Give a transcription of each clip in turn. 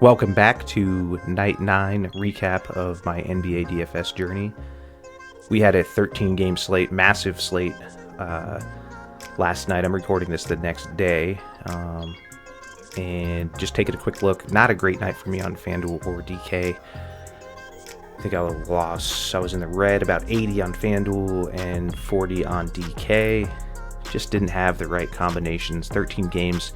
Welcome back to Night Nine recap of my NBA DFS journey. We had a 13-game slate, massive slate, last night. I'm recording this the next day, and just taking a quick look. Not a great night for me on FanDuel or DK. I think I lost. I was in the red, about 80 on FanDuel and 40 on DK. Just didn't have the right combinations. 13 games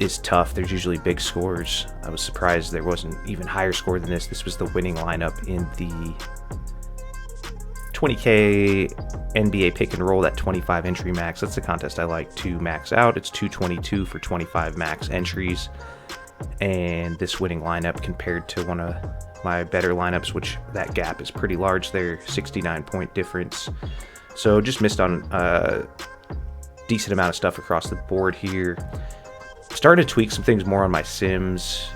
is tough. There's usually big scores. I was surprised there wasn't even higher score than this. This was the winning lineup in the 20K NBA pick and roll, that 25 entry max. That's the contest I like to max out. It's 222 for 25 max entries. And this winning lineup compared to one of my better lineups, which that gap is pretty large there, 69-point difference. So just missed on a decent amount of stuff across the board here. Started to tweak some things more on my sims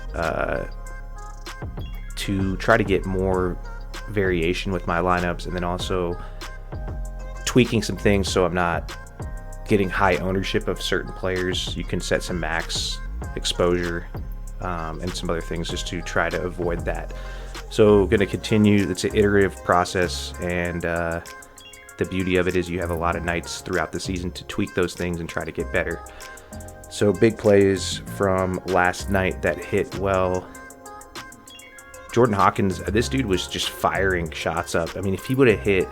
to try to get more variation with my lineups, and then also tweaking some things so I'm not getting high ownership of certain players. You can set some max exposure and some other things just to try to avoid that. So going to continue. It's an iterative process, and the beauty of it is you have a lot of nights throughout the season to tweak those things and try to get better. So big plays from last night that hit well. Jordan Hawkins, this dude was just firing shots up. I mean, if he would have hit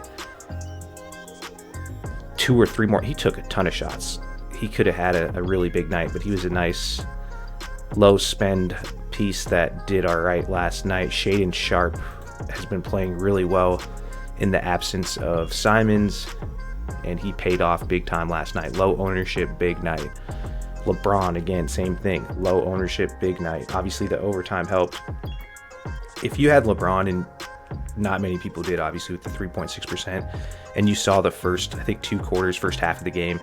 2 or 3 more, he took a ton of shots. He could have had a really big night, but he was a nice low spend piece that did all right last night. Shaedon Sharpe has been playing really well in the absence of Simons, and he paid off big time last night. Low ownership, big night. LeBron, again, same thing. Low ownership, big night. Obviously, the overtime helped. If you had LeBron, and not many people did, obviously, with the 3.6%, and you saw the first, I think, 2 quarters, first half of the game,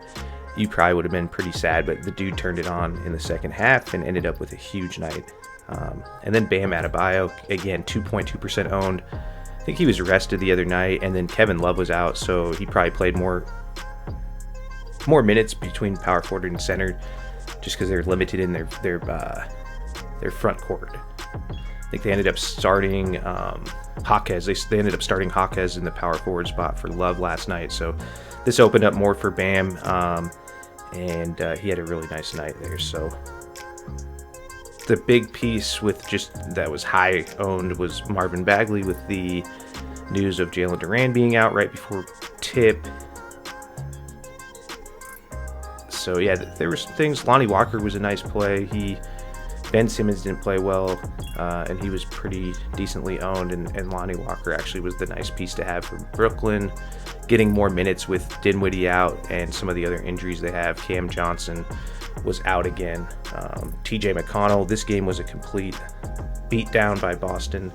you probably would have been pretty sad, but the dude turned it on in the second half and ended up with a huge night. And then Bam Adebayo, again, 2.2% owned. I think he was rested the other night, and then Kevin Love was out, so he probably played more minutes between power forward and center, just because they're limited in their front court. I think they ended up starting Jaquez. They ended up starting Jaquez in the power forward spot for Love last night. So this opened up more for Bam, and he had a really nice night there. So the big piece with just that was high owned was Marvin Bagley, with the news of Jalen Duran being out right before tip. So yeah, there were some things. Lonnie Walker was a nice play. Ben Simmons didn't play well, and he was pretty decently owned, and Lonnie Walker actually was the nice piece to have for Brooklyn, getting more minutes with Dinwiddie out and some of the other injuries they have. Cam Johnson was out again. TJ McConnell, this game was a complete beatdown by Boston.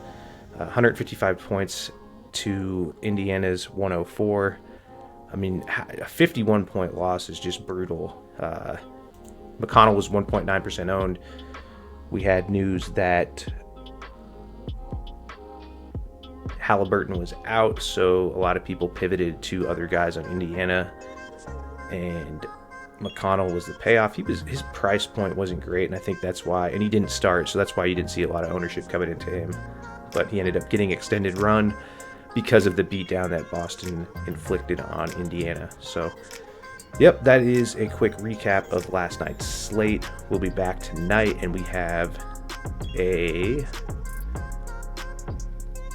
155 points to Indiana's 104. I mean, a 51-point loss is just brutal. McConnell was 1.9% owned. We had news that Halliburton was out, so a lot of people pivoted to other guys on Indiana, and McConnell was the payoff. His price point wasn't great, and I think that's why, and he didn't start, so that's why you didn't see a lot of ownership coming into him. But he ended up getting extended run because of the beatdown that Boston inflicted on Indiana. So, yep, that is a quick recap of last night's slate. We'll be back tonight, and we have a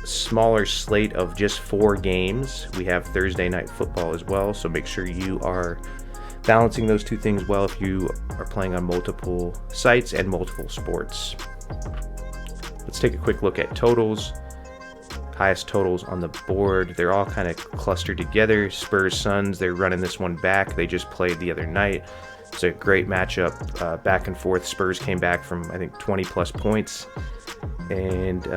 smaller slate of just 4 games. We have Thursday night football as well, so make sure you are balancing those 2 things well if you are playing on multiple sites and multiple sports. Let's take a quick look at totals. Highest totals on the board. They're all kind of clustered together. Spurs Suns, they're running this one back. They just played the other night. It's a great matchup, back and forth. Spurs came back from, I think, 20 plus points. And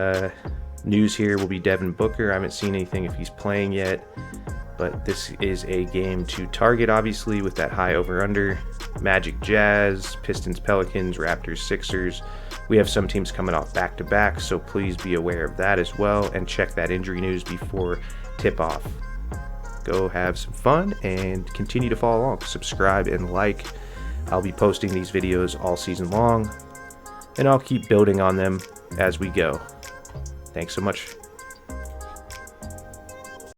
news here will be Devin Booker. I haven't seen anything if he's playing yet, but this is a game to target, obviously, with that high over-under. Magic Jazz, Pistons Pelicans, Raptors Sixers. We have some teams coming off back-to-back, so please be aware of that as well, and check that injury news before tip-off. Go have some fun and continue to follow along. Subscribe and like. I'll be posting these videos all season long. and I'll keep building on them as we go. Thanks so much.